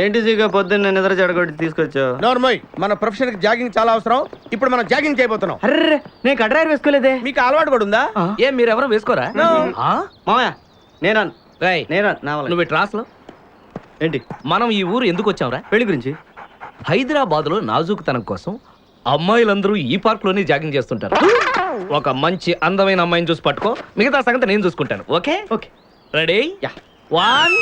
ఏంటి సీగా పొద్దున్న నిద్ర చెడగొట్టి తీసుకొచ్చావు? నోర్మోయ్, మన ప్రొఫెషన్ కి జాగింగ్ చాలా అవసరం. ఇప్పుడు మనం జాగింగ్ చేయబోతున్నాం. అర్రే, నేను కడ్రాయర్ వేసుకోలేదే. మీకు అలవాటు కూడా ఉందా? ఏం మీరెవరూ వేసుకోరా? మామయ్య నేనా నువ్వు ఇటు రాసులో ఏంటి? మనం ఈ ఊరు ఎందుకు వచ్చాంరా? పెళ్లి గురించి. హైదరాబాద్ లో నాజూకుతనం కోసం అమ్మాయిలందరూ ఈ పార్క్ లోనే జాగింగ్ చేస్తుంటారు. ఒక మంచి అందమైన అమ్మాయిని చూసి పట్టుకో, మిగతా సంగతి నేను చూసుకుంటాను. Okay okay, ready? 1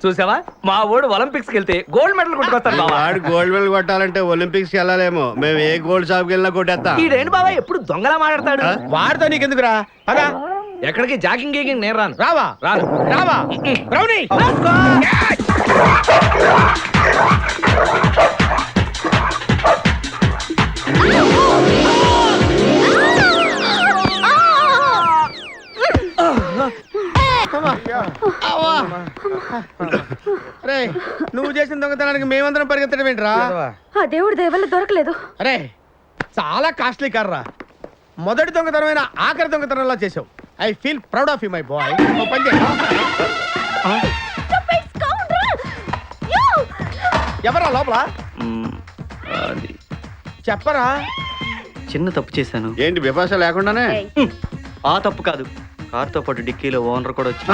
చూసావా, మా ఓడు ఒలింపిక్స్ కి వెళ్తే గోల్డ్ మెడల్ కొట్టుకొస్తాడు. వాడు గోల్డ్ మెడల్ కొట్టాలంటే ఒలింపిక్స్ కి వెళ్ళాలేమో. మేము ఏ గోల్డ్ షాప్ కి వెళ్ళినా కొట్టేస్తాం. ఈడేంటి బాబా ఎప్పుడు దొంగలా మాట్లాడతాడు? వాడితో నీకెందుకురా? అదా ఎక్కడికి జాగింగ్ గీగింగ్ నేను రాను. రావా రాను. రావా రౌడీ. అరే, నువ్వు చేసిన దొంగతనానికి మేమందరం పరిగెత్తడం ఏంట్రా? ఆ దేవుడి దయవల్ల దొరకలేదు. అరే, చాలా కాస్ట్లీ కార్రా. మొదటి దొంగతనమైన ఆఖరి దొంగతనంలా చేసావు. I feel proud of you my boy. ఎవరా లోపల? అది చెప్పరా. చిన్న తప్పు చేశాను. ఏంటి విపాస లేకుండానే? ఆ తప్పు కాదు, కారుతో పాటు డిక్కీలో ఓనర్ కూడా వచ్చి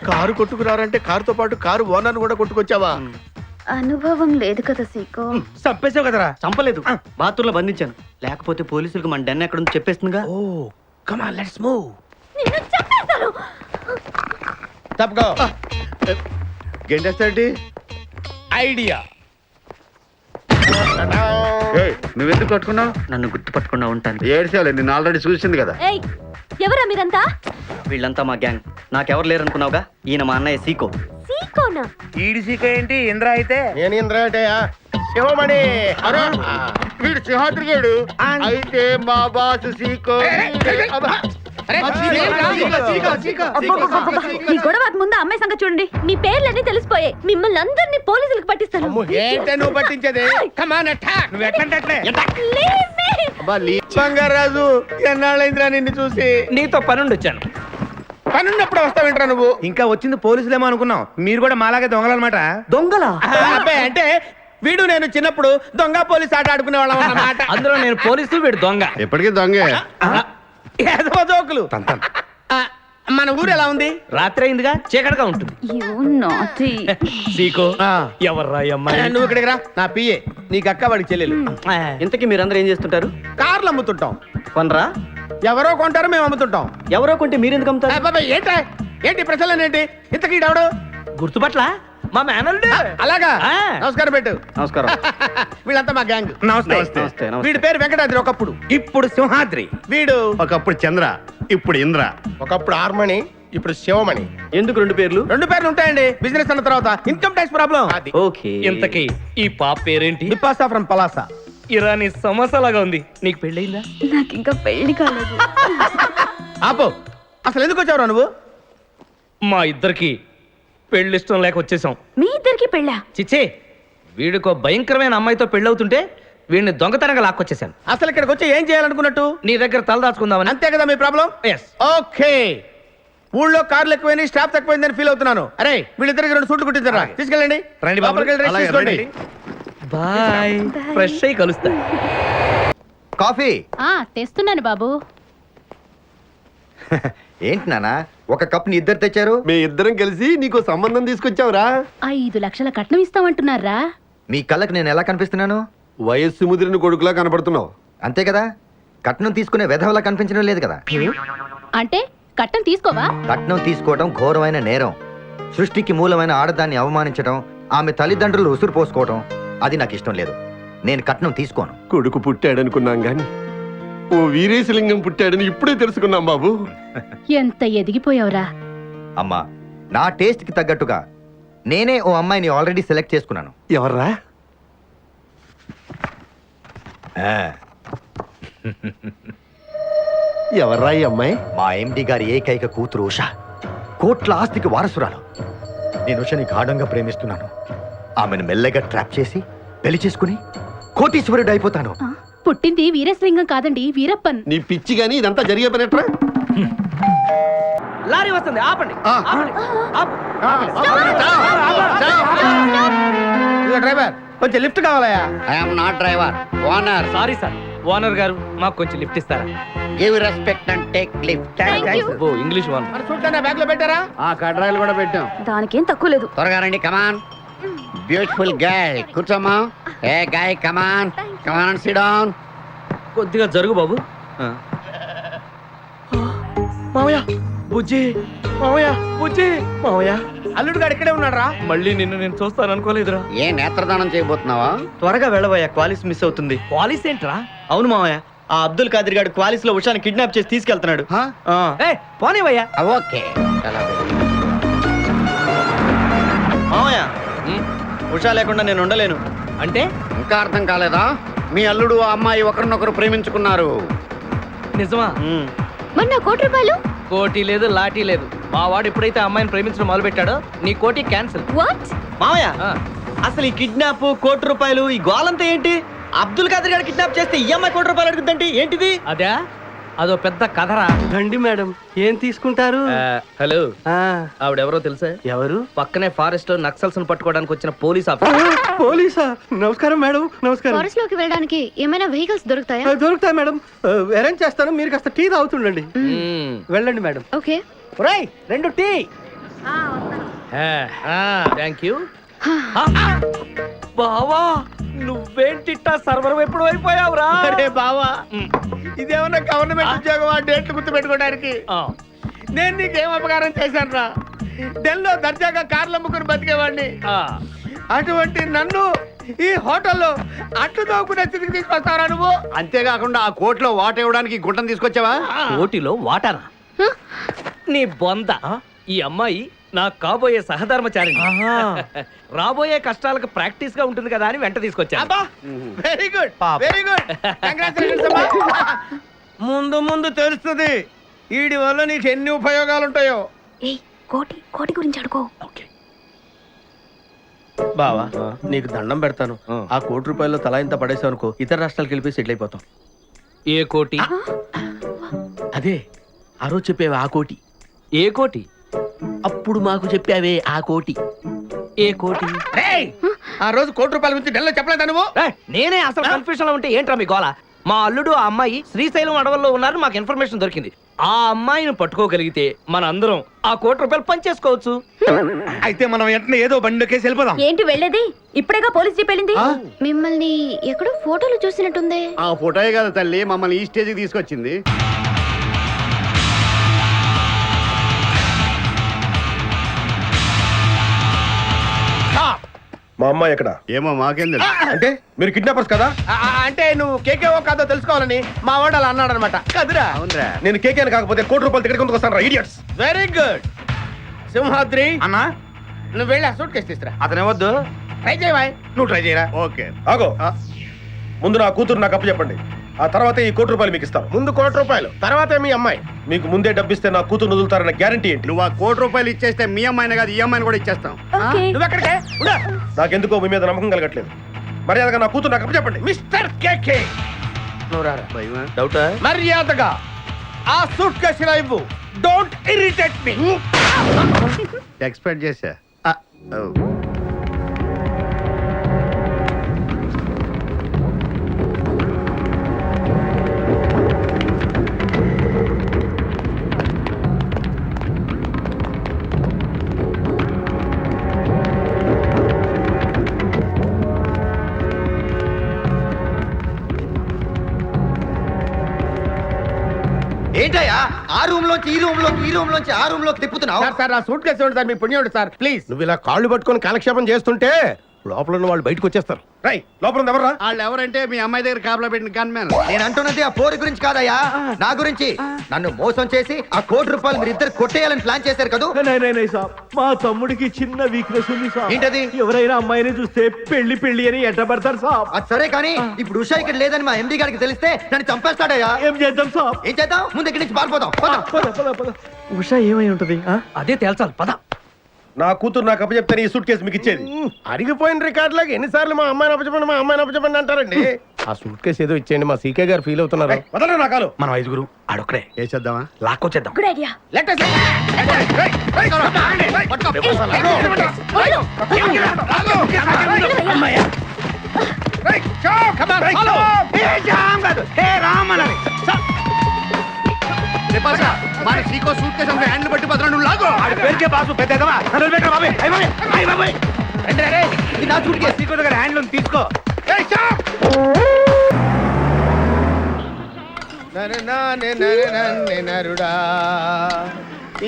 కారు కొట్టుకురారంటే కారుతో పాటు కారు ఓనర్ కూడా కొట్టుకొచ్చావా? అనుభవం లేదు కదా సీకో. చంపేసావు కదరా? చంపలేదు, బాత్రూంలో బంధించాను. లేకపోతే పోలీసులకు మన డెన్ ఎక్కడ చెప్పేస్తుందిగా. Oh come on, let's move. తప్పుకో. గెంటేస్తాటి ఐడియా. నువ్వెందుకు కట్టుకున్నావు? నన్ను గుర్తుపట్టకుండా ఉంటాను. ఏడ్చాలి, నిన్ను ఆల్రెడీ చూసింది కదా. ఏయ్, ఎవరా మీరంతా? వీళ్ళంతా మా గ్యాంగ్. నాకెవరు లేరనుకున్నావుగా, ఈయన మా అన్నయ్య సీకో. సీకోనా? ఈడి సీకో ఏంటి? ఇంద్ర అయితే నేను ఇంద్ర అంటే శివమణి. వీడు సింహాద్రిగాడు అయితే మా బాస్ సీకో. ఈ గొడవకు ముందు అమ్మాయి సంగతి చూడండి. మీ పేర్లన్నీ తెలిసిపోయాయి. మిమ్మల్ని అందరినీ పోలీసులకు పట్టిస్తాను. ఏంటే నువ్వు పట్టించేది? Come on attack. నువ్వు ఎట్లంటే Leave me. బంగారాజు, ఎన్నాళ్ళైందిరా నిన్ను చూసి? నీతో పనుండి వచ్చాను. పనున్నప్పుడు వస్తావేంట్రా నువ్వు? ఇంకా వచ్చింది పోలీసులేమో అనుకున్నాం. మీరు కూడా మాలాగే దొంగలన్నమాట. దొంగలా? అబ్బాయి అంటే వీడు నేను చిన్నప్పుడు దొంగ పోలీస్ ఆట ఆడుకునే వాళ్ళం అన్నమాట. అందులో నేను పోలీసు, వీడు దొంగ. ఎప్పటికీ దొంగే. ఏదో జోకులు. ఆ, మన ఊరు ఎలా ఉంది? రాత్రి అయిందిగా, చీకటిగా ఉంటుంది. You naughty. సీకో, ఎవర్రా ఈ అమ్మాయి? నువ్వు ఇక్కడికి రా. నా పిఏ, నీకు అక్క వాడికి చెల్లెలు. ఇంతకీ మీరందరూ ఏం చేస్తుంటారు? కార్లు అమ్ముతుంటాం. కొనరా? ఎవరో కొంటారు, మేము అమ్ముతుంటాం. ఎవరో కొంటే మీరెందుకు అమ్ముతారు? బాబాయ్ ఏంటా ఏంటి ప్రశ్నలు ఏంటి? ఇంతకీ ఎవడు? గుర్తుపట్ల మా మేనల్డ్. అలాగా? ఆ. నమస్కారం పెట్టు. నమస్కారం. వీళ్ళంతా మా గ్యాంగ్. నమస్తే. నమస్తే. వీడి పేరు వెంకటాద్రి. ఒకప్పుడు ఇప్పుడు సింహాద్రి. వీడు ఒకప్పుడు చంద్ర, ఇప్పుడు ఇంద్ర. ఒకప్పుడు ఆర్మణి, ఇప్పుడు శివమణి. ఎందుకు రెండు పేర్లు? రెండు పేర్లు ఉంటాయండి. బిజినెస్ అన్న తర్వాత ఇన్కమ్ ట్యాక్స్ ప్రాబ్లం. అది ఓకే. ఇంతకీ ఈ పాప పేరేంటి? బిపాసా ఫ్రమ్ పలాసా. ఇరానీ సమస్యలాగా ఉంది. నీకు పెళ్ళయిందా? నాకు ఇంకా పెళ్లి కాలేదు. ఆపో, అసలు ఎందుకు వచ్చావురా నువ్వు? మా ఇద్దరికి పెళ్లి ఇష్టం లేక వచ్చేసాం. మీ ఇద్దరికి పెళ్ళా? చిచ్చే, వీడికో భయంకరమైన అమ్మాయితో పెళ్ళవుతుంటే వీడిని దొంగతనంగా లాక్కొచ్చేసాను. అసలు ఇక్కడికి వచ్చి ఏం చేయాలనుకున్నట్టు? నీ దగ్గర తలదాచుకుందామని. అంతే కదా మీ ప్రాబ్లం? ఎస్. ఓకే. ఊళ్ళో కార్లు ఎక్కువైంది, స్టాఫ్ తక్కువైందని ఫీల్ అవుతున్నాను. అరే, వీళ్ళిద్దరికి 2 సూట్లు కుట్టించారా? తీసుకెళ్ళండి. రండి బాబు. లోపలికి వెళ్ళి రెస్ట్ అలాగే, తీసుకోండి. రండి. బాయ్. ఫ్రెష్ అయ్యి కలుస్తా. కాఫీ తెస్తున్నాను బాబు. ఏంటి నానా, ఒక కప్ ని ఇద్దరు తెచ్చారు? మీ ఇద్దరం కలిసి నీకు సంబంధం తీసుకొచ్చావురా. 5 లక్షల కట్నం ఇస్తామంటున్నారా? మీ కళ్ళకి నేను ఎలా కనిపిస్తున్నాను? వయస్సు ముదిరిన కొడుకులా కనపడుతున్నావు. అంతే కదా, కట్నం తీసుకునే వెధవలా కనిపించడం లేదు కదా. అంటే కట్నం తీసుకోవా? కట్నం తీసుకోవడం ఘోరమైన నేరం. సృష్టికి మూలమైన ఆడదాన్ని అవమానించడం, ఆమె తల్లిదండ్రులు ఉసురు పోసుకోవడం, అది నాకు ఇష్టం లేదు. నేను కట్నం తీసుకోను. కొడుకు పుట్టాడనుకున్నాం గాని ఓ వీరేశలింగం పుట్టాడని ఇప్పుడే తెలుసుకున్నాం బాబు. ఎంత ఎదిగిపోయావురా. అమ్మా, నా టేస్ట్ కి తగ్గట్టుగా నేనే ఓ అమ్మాయిని ఆల్రెడీ సెలెక్ట్ చేసుకున్నాను. ఎవర్రా? ఎవర్రా ఈ అమ్మాయి? మా ఎండి గారి ఏకైక కూతురు ఉష. కోట్ల ఆస్తికి వారసురాలు. నేను ఉషని గాఢంగా ప్రేమిస్తున్నాను. ఆమెను మెల్లగా ట్రాప్ చేసి పెళ్లి చేసుకుని కోటీశ్వరుడు అయిపోతాను. పుట్టింది వీరేశలింగం కాదండి, వీరప్పన్. నీ పిచ్చి గాని ఇదంతా జరిగే పనేట్రా? లారీ వస్తుంది ఆపండి ఆపండి. ఆపు. ఇదిగో డ్రైవర్ కొంచెం లిఫ్ట్ కావాలయా? I'm not driver owner. Sorry sir, owner గారు మాకు కొంచెం లిఫ్ట్ ఇస్తారా? Give respect and take lift. ఓ ఇంగ్లీష్ ఓనర్. మరి సూట్ బ్యాగ్ లో పెట్టారా? ఆ కడ్రాయిలు కూడా పెట్టాం. దానికేం తక్కువ లేదు. త్వరగా రండి, కమాన్. బ్యూటిఫుల్ గర్ల్, కూర్చోమ్మా. ఏ గాయ్, కమాన్ కమాన్, సిట్ డౌన్. కొద్దిగా జరుగు బాబు. మామయ్య బుజ్జి మామయ్య, బుజ్జి మామయ్య. అల్లుడు గారు ఇక్కడే ఉన్నాడు రా. మళ్ళీ నిన్ను నేను చూస్తాను అనుకోలేదురా. ఏ నేత్రదానం చేయబోతున్నావా? త్వరగా వెళ్ళబోయా, క్వాలిస్ మిస్ అవుతుంది. పాలిస్ ఏంట్రా? అవును మామయ్య, ఆ అబ్దుల్ ఖాదర్ గారు క్వాలిస్ లో ఉషాని కిడ్నాప్ చేసి తీసుకెళ్తున్నాడు. హా? ఆ. ఏ పోనీవయ్యా. ఓకే, చాలా మామయ్య, ఉషా లేకుండా నేను ఉండలేను. అంటే ఇంకా అర్థం కాలేదా? మీ అల్లుడు ఆ అమ్మాయి ఒకరినొకరు ప్రేమించుకున్నారు. నిజమా? ఉమ్. మరి నా ₹1 కోటి లేదు, లాటీ లేదు. మా వాడు ఎప్పుడైతే ఆ అమ్మాయిని ప్రేమించడం మొదలు పెట్టాడో నీ కోటి క్యాన్సిల్. వాట్? మామయ్య, అసలు ఈ కిడ్నాప్ ₹1 ఈ గోలంతా ఏంటి? అబ్దుల్ ఖాదర్ గారు కిడ్నాప్ చేస్తే ఈ అమ్మాయి ₹1 అడుగుద్దంటే ఏంటిది? అదే అదో పెద్ద కథరా. రండి మేడం, ఏం తీసుకుంటారు? హలో, ఆవిడెవరో తెలుసా? ఎవరు? పక్కనే ఫారెస్ట్ లో నక్సల్స్ పట్టుకోవడానికి వచ్చిన పోలీస్ ఆఫీసర్. పోలీసా? నమస్కారం మేడం. నమస్కారం. ఫారెస్ట్ లోకి వెళ్ళడానికి ఏమైనా వెహికల్స్ దొరుకుతాయా? దొరుకుతాయి మేడం, అరేంజ్ చేస్తాను. మీరు కాస్త టీ తాగుతుండండి. వెళ్ళండి మేడం. ఓకే. ఒరేయ్ 2 టీ. Thank you. బావా, నువ్వేంటిట్టా సర్వర్ ఎప్పుడు అయిపోయావురా? అరే బావా, ఇదేమన్నా గవర్నమెంట్ ఉద్యోగం? ఆ డేట్లు గుర్తు పెట్టుకోవడానికి నేను నీకేం అపకారం చేశాను రా? ఢిల్లీలో దర్జాగా కార్లు అమ్ముకుని బతికేవాడిని. అటువంటి నన్ను ఈ హోటల్లో అట్లు తోకునే స్థితికి తీసుకొస్తారా నువ్వు? అంతేకాకుండా ఆ కోర్టులో వాట ఇవ్వడానికి గుంటను తీసుకొచ్చావా? కోటిలో వాటారా? నీ బొంద. ఈ అమ్మాయి నా కాబోయే సహధర్మచారి. రాబోయే కష్టాలకు ప్రాక్టీస్ గా ఉంటుంది కదా అని వెంట తీసుకొచ్చా. Very good, very good. ముందు ముందు తెలుస్తుంది వీడి వల్ల నీకు ఎన్ని ఉపయోగాలు ఉంటాయో. ఏయ్, కోటి గురించి అడుకో. బావా, నీకు దండం పెడతాను. ఆ ₹1 తలా ఇంత పడేసావు అనుకో, ఇతర రాష్ట్రాలకు వెళ్ళిపోయి సెటిల్ అయిపోతాం. ఏ కోటి? అదే ఆ రోజు చెప్పేవా ఆ కోటి? ఏ కోటి? అప్పుడు మాకు చెప్పావే ఆ కోటి. ఏ కోటి? ఆ రోజు ₹1 గురించి ఢిల్లీలో చెప్పలేదా నువ్వు? నేనే అసలు కన్ఫ్యూజన్ లో ఉంటే ఏంట్రా మీ గోల? మా అల్లుడు ఆ అమ్మాయి శ్రీశైలం అడవుల్లో ఉన్నారు, మాకు ఇన్ఫర్మేషన్ దొరికింది. ఆ అమ్మాయిని పట్టుకోగలిగితే మన అందరం ఆ ₹1 పంచేసుకోవచ్చు. అయితే మనం వెంటనే ఏదో బండికేసి వెళ్ళిపోదాం. ఏంటి వెళ్ళేది? ఇప్పుడేగా పోలీస్ జీప్ వెళ్ళింది. మిమ్మల్ని ఎక్కడో ఫోటోలు చూసినట్టుంది. ఆ ఫోటోయే కదా తల్లి మమ్మల్ని ఈ స్టేజ్కి తీసుకొచ్చింది. మా అమ్మాయి ఎక్కడ? ఏమో మాకేం తెలుసు. అంటే మీరు కిడ్నాపర్స్ కదా? అంటే నువ్వు కేకేఓ కాదో తెలుసుకోవాలని మా వాడు అలా అన్నాడు అనమాట. కదురా? అవునరా. నేను కేకేని కాకపోతే ₹1 టికెట్ కొందుకు వస్తాను రా ఇడియట్స్. Very good. సింహాద్రి, అన్నా, నువ్వు వెళ్ళి ఆ సూట్ కేసు తీసుకురా. అతనే వద్దు, ట్రై చేయవాయ్. నువ్వు ట్రై చేయరా. ఓకే. ఆగో, ముందు నా కూతురు నాకు అప్పు చెప్పండి. ఆ తర్వాత ఈ ₹1 మీకు ఇస్తాను. ముందు ₹1, తర్వాత మీ అమ్మాయి. మీకు ముందే డబ్బిస్తే నా కూతురు వదులుతారన్న గ్యారంటీ ఏంటి? నువ్వు ఆ ₹1 ఇచ్చేస్తే మీ అమ్మాయిని కాదు ఈ అమ్మాయిని కూడా ఇచ్చేస్తాం. ఓకే. నువ్వు ఎక్కడికే? నాకెందుకో మీ మీద నమ్మకం కలగట్లేదు. మర్యాదగా నా కూతురు నాకు అప్పు చెప్పండి. మిస్టర్ కేకే, నువ్వు రారా. భయమా? డౌటా? మర్యాదగా ఆ సూట్ కేసు ఇవ్వు. Don't irritate me. ఎక్స్పెక్ట్ చేశా. ఏంటయ్యా ఆ రూమ్ లోంచి ఈ రూమ్ లోకి, ఈ రూమ్ లోంచి ఆ రూమ్ లోకి తిప్పుతున్నావు? సార్ ఆ సూట్ కేసు ఇవ్వండి సార్, మీ పుణ్యం సార్ ప్లీజ్. నువ్వు ఇలా కాళ్ళు పట్టుకొని కాలక్షేపం చేస్తుంటే లోపల ఉన్న వాళ్ళు బయటకు వచ్చేస్తారు. రై, లోపల ఉంది ఎవర్రా? వాళ్ళు ఎవరంటే మీ అమ్మాయి దగ్గర కాపలా పెట్టిన గన్మెన్. నేను అంటున్నది ఆ పోరి గురించి కాదయ్యా, నా గురించి. నన్ను మోసం చేసి ఆ ₹1 మీరు ఇద్దరు కొట్టేయాలని ప్లాన్ చేశారు కదా? మా తమ్ముడికి చిన్న వీక్నెస్ ఉంది సార్. ఏంటది? ఎవరైనా అమ్మాయిని చూస్తే పెళ్లి అని ఎట్టబడతారు సార్. అది సరే కానీ ఇప్పుడు ఉషా ఇక్కడ లేదని మా ఎండి గారికి తెలిస్తే నన్ను చంపేస్తాడయ్యా. ఏం చేద్దాం సార్? ఏం చేద్దాం? ముందు ఇక్కడి నుంచి పారిపోదాం. పద. ఉషా ఏమై ఉంటది? అదే తేల్చాలి, పద. నా కూతురు నాకు అప్పచెప్తాను ఈ సూట్ కేసు మీకు ఇచ్చేది. అరిగిపోయిన రికార్డులాగా ఎన్నిసార్లు మా అమ్మాయిని అప్పచెప్పండి మా అమ్మాయిని అప్పచెప్పండి అంటారండి. ఆ సూట్ కేసు ఏదో ఇచ్చేయండి, మా సీకే గారు ఫీల్ అవుతున్నారు. వదలరా నా కాలు. మనం ఐదుగురు ఆడొక్కడే వేసేద్దామా? లాక్కొచ్చేద్దాం. Good idea. మన సీకో సూట్ కేసు అంటే హ్యాండిల్ పట్టి భద్రా నువ్వు లాగో. పేరుకే బాసు పెద్ద ఎదవా. నన్ను పెట్టరా బాబే. అయ్య బాబాయ్. ఇది నా సూట్ కేసు. సీకో దగ్గర హ్యాండిల్ ఉంది, తీసుకో. నరుడా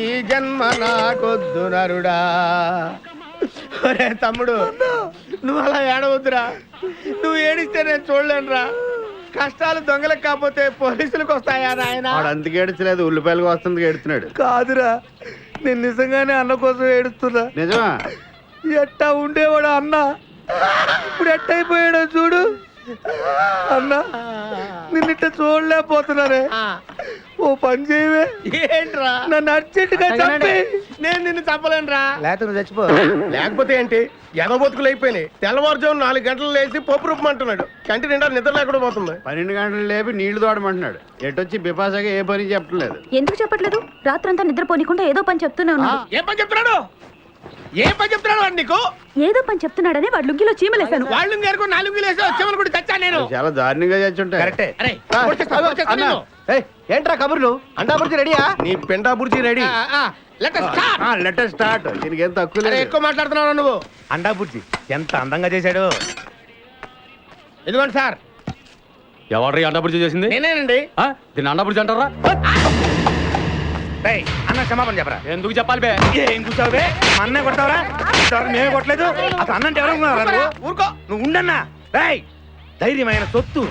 ఈ జన్మ నాకొద్దు నరుడా. ఒరే తమ్ముడు, నువ్వు అలా ఏడవద్దురా. నువ్వు ఏడిస్తే నేను చూడలేనురా. కష్టాలు దొంగలకు కాకపోతే పోలీసులకు వస్తాయా నాయన? అందుకే ఏడ్చలేదు, ఉల్లిపాయలకు వస్తుంది ఏడుతున్నాడు. కాదురా, నేను నిజంగానే అన్న కోసం ఏడుస్తున్నా. నిజమా? ఎట్టా ఉండేవాడు అన్న, ఇప్పుడు ఎట్టయిపోయాడో చూడు. అన్న నిన్నిట్ట చూడలేకపోతున్నారే. ఓ పని చేయవే. ఏంట్రా? నన్ను అర్జెంటుగా చంపి. నేను నిన్ను చంపలేనురా. లేకపోతే నువ్వు చచ్చిపో. లేకపోతే ఏంటి, ఎదబొతుకులు అయిపోయినాయి. తెల్లవారుజాము 4 గంటలు లేచి పప్పు రూపమంటున్నాడు. కంటి నిండా నిద్ర లేకుండా పోతుంది. 12 గంటలు లేపి నీళ్లు తోడమంటున్నాడు. ఎటొచ్చి బిపాసగా ఏ పని చెప్పట్లేదు. ఎందుకు చెప్పట్లేదు? రాత్రంతా నిద్రపోనీకుండా ఏదో పని చెప్తూనే ఉన్నాడు. ఏం పని చెప్తున్నాడు? ఏం పని చెప్తున్నాడు వాడు నీకు? ఏదో పని చెప్తున్నాడని వాడు లుంగిలో చీమలేశాను. వాళ్ళు గారు 4 లేసి వచ్చేమని కూడా చచ్చా నేను. చాలా దారుణంగా చచ్చుంటాయి. కరెక్టే. అరే కొట్టేస్తా నిన్ను. ఏంట్రా కబుర్లు? అండా బుర్జీ రెడీయా? నీ పెండా బుర్జీ రెడీ. Letter start. దీనికి ఏం తక్కువ అరే లేదు. ఎక్కువ మాట్లాడుతున్నావు నువ్వు. అండా బుజ్జి ఎంత అందంగా చేశాడు. ఇదిగోండి సార్. ఎవరు అండబుర్జీ చేసింది? నేనేనండి. దీన్ని అండబుర్జీ అంటారా? రేయ్, అన్న క్షమాపణ చెప్పరా. ఎందుకు చెప్పాలి బే? ఏం కూర్చోవే? మా అన్నే కొడతావరా? మేమే కొట్టలేదు. అసలు అన్నంటే ఎవరు? ఊరుకో. నువ్వు ఉండన్నా. రేయ్, ధైర్యమైన సొత్తు,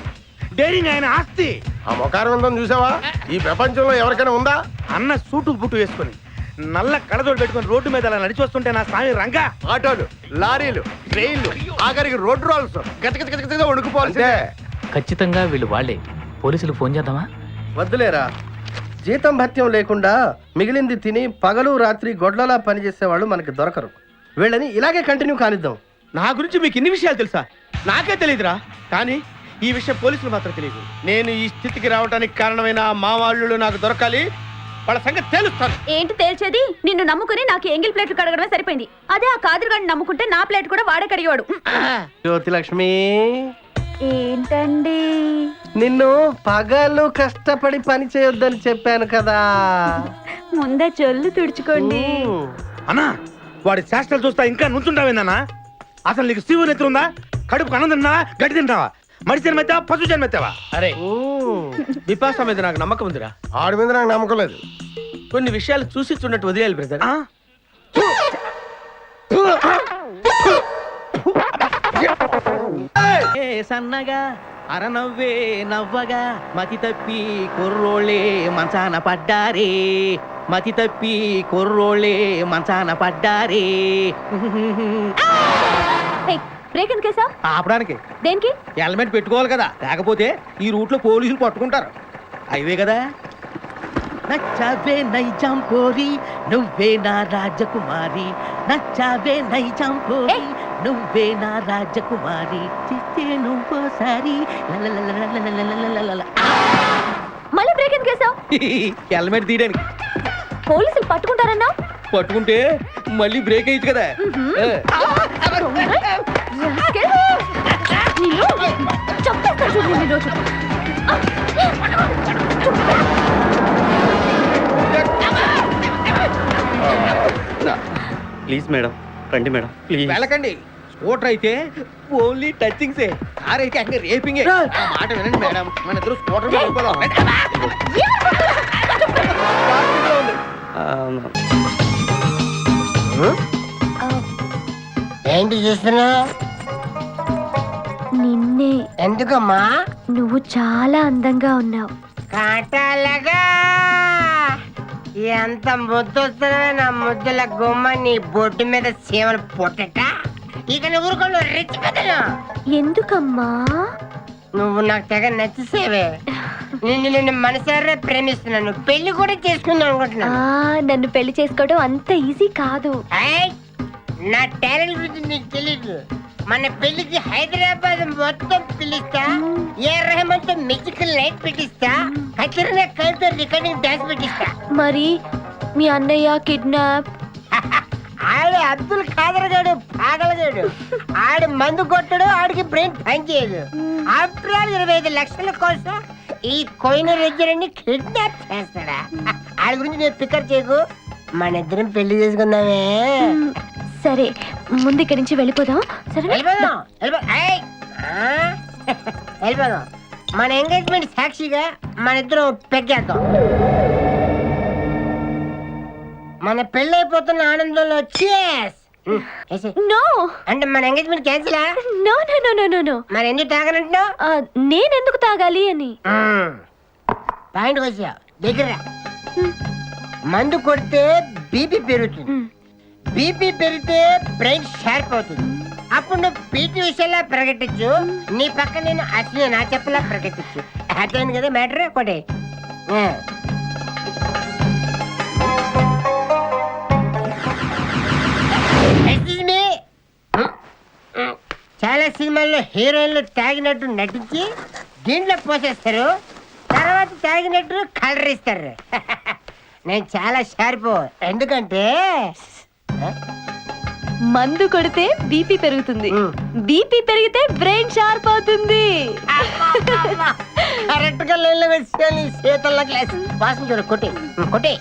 డైరింగ్ అయిన ఆస్తి. ఆ మొకారం ఉందని చూసావా? ఈ ప్రపంచంలో ఎవరికైనా ఉందా? అన్న సూటు బుట్టు వేసుకొని నల్ల కడదోడు పెట్టుకొని రోడ్డు మీద అలా నడిచి వస్తుంటే నా స్వామి రంగా. ఆటోలు, లారీలు, ట్రైన్లు, ఆఖరికి రోడ్ రోల్స్ గతగతగతగత వణుకుపోవాల్సిందే. ఖచ్చితంగా వీళ్ళు వాళ్ళే. పోలీసులు ఫోన్ చేద్దామా? వద్దులేరా, జీతం భత్యం లేకుండా మిగిలింది తిని పగలు రాత్రి గొడ్లలా పనిచేసేవాళ్ళు మనకి దొరకరు. వీళ్ళని ఇలాగే కంటిన్యూ కానిద్దాం. నా గురించి మీకు ఇన్ని విషయాలు తెలుసా? నాకే తెలియదురా. కానీ ఈ విషయం పోలీసులు మాత్రం తెలియదు. నేను ఈ స్థితికి రావడానికి కారణమైన మా వాళ్ళు నాకు దొరకాలి. వాళ్ళ సంగతి తెలుస్తాను. ఏంటి తేల్చేది? నిన్ను నమ్ముకుని నాకు ఎంగిల్ ప్లేట్లు కడగడమే సరిపోయింది. అదే ఆ కాదురుగాడిని నమ్ముకుంటే నా ప్లేట్ కూడా వాడే కడిగేవాడు. జ్యోతి లక్ష్మి, ఏంటండి? నిన్ను పగలు కష్టపడి పని చేయొద్దని చెప్పాను కదా. ముందే చొల్లు తుడుచుకోండి. అన్నా, వాడి చేష్టలు చూస్తా ఇంకా నుంచుంటావేందన్నా? అసలు నీకు శివుని ఎత్తురు ఉందా? కడుపు అన్నం తిన్నావా, గడ్డి తింటావా? మనిషి జన్మెత్తావా, పశు జన్మెత్తావా? అరే బిపాసా మీద నాకు నమ్మకం ఉందిరా. ఆడి మీద నాకు నమ్మకం లేదు. కొన్ని విషయాలు చూసి చూడట్టు వదిలేయాలి బ్రదర్. సన్నగా అరనవ్వే నవ్వగా మతి తప్పి కుర్రోళ్ళే మంచాన పడ్డారే. మతి తప్పి కుర్రోళ్ళే మంచాన పడ్డారే. బ్రేక్ ఎందుకేసా? ఆపడానికి. దేనికి? హెల్మెట్ పెట్టుకోవాలి కదా, లేకపోతే ఈ రూట్ లో పోలీసులు పట్టుకుంటారు. హైవే కదా. నచ్చావే నైజాం పోరి నువ్వే నా రాజకుమారి. నచ్చావే నైజాం పోరి నువ్వే నా రాజకుమారి. చిస్తే నువ్వోసారి మళ్ళీ బ్రేక్ ఎందుకేసావు? హెల్మెట్ తీయడానికి. పోలీసులు పట్టుకుంటారన్నా? పట్టుకుంటే మళ్ళీ బ్రేక్ అయ్యింది కదా. ప్లీజ్ మేడం, రండి మేడం, ప్లీజ్. వెళ్ళకండి. స్కూటర్ అయితే ఓన్లీ టచింగ్సే, కార్ అయితే అక్కడ రేపింగే. ఆ మాట వినండి మేడం, మన ఇద్దరు స్కూటర్ మీద వెళ్ళిపోదాం. ఏంటి చూస్తున్నా? నిన్నే. ఎందుకమ్మా? నువ్వు చాలా అందంగా ఉన్నావు. కాటాలగా ఎంత ముద్దు వస్తున్నా నా ముద్దుల గుమ్మ నీ బొడ్డు మీద సీమలు పొట్టట. ఇక నువ్వు ఊరుకోండు రిచ్ పెద్దను. ఎందుకమ్మా? నువ్వు నాకు తెగ నచ్చేసేవే. నిన్ను మనసారా ప్రేమిస్తున్నాను. పెళ్లి కూడా చేసుకుందాం అనుకుంటున్నాను. నన్ను పెళ్లి చేసుకోవడం అంత ఈజీ కాదు. నా టాలెంట్ గురించి నీకు తెలీదు. మన పెళ్లికి హైదరాబాద్ మొత్తం పిలుస్తా, ఏ రెహమాన్ తో మ్యూజికల్ నైట్ పెట్టిస్తా, కత్రినా కైఫ్తో రికార్డింగ్ డాన్స్ పెట్టిస్తా. మరి మీ అన్నయ్య కిడ్నాప్? ఆడు అబ్దుల్ ఖాదర్ గాడు పాగలగాడు. ఆడు మందు కొట్టడు, ఆడికి బ్రెయిన్ పనిచేయదు. ఆఫ్టర్ ఆల్ 25 లక్షల కోసం ఈ కోయిన రెజ్జరని కిడ్నాప్ చేస్తాడా? ఆడి గురించి నేను పికర్ చేయకు, మన ఇద్దరం పెళ్లి చేసుకుందామే. సరే ముందు ఇక్కడి నుంచి వెళ్ళిపోదాం. సరే వెళ్ళిపోదాం. మన ఎంగేజ్మెంట్ సాక్షిగా మన ఇద్దరం పెగ్గేద్దాం. మన పెళ్ళైపోతున్న ఆనందంలో cheers. నో అంటే మన ఎంగేజ్మెంట్ క్యాన్సిలా? No no no no no no. మరి ఎందుకు తాగనంటున్నావు? నేనెందుకు తాగాలి అని. పాయింట్ వచ్చా దగ్గర. మందు కొడితే బీపీ పెరుగుతుంది, బీపీ పెరిగితే బ్రెయిన్ షార్ప్ అవుతుంది. అప్పుడు నువ్వు పీటీ విషయంలో ప్రకటించు, నీ పక్క నేను అసలు నా చెప్పలా ప్రకటించు. అర్థమైంది కదా మ్యాటర్? ఒకటి చాలా సినిమాల్లో హీరోయిన్లు తాగినట్టు నటించి దీంట్లో పోసేస్తారు, తర్వాత తాగినట్టు కలర్ ఇస్తారు. నేను చాలా షార్ప్. ఎందుకంటే మందు కొడితే బీపీ పెరుగుతుంది, బీపీ పెరిగితే బ్రెయిన్ షార్ప్ అవుతుంది. కరెక్ట్ గా లైన్ లో వేసి శీతల గ్లాస్ వాసన చూడ కొట్టి కొట్టి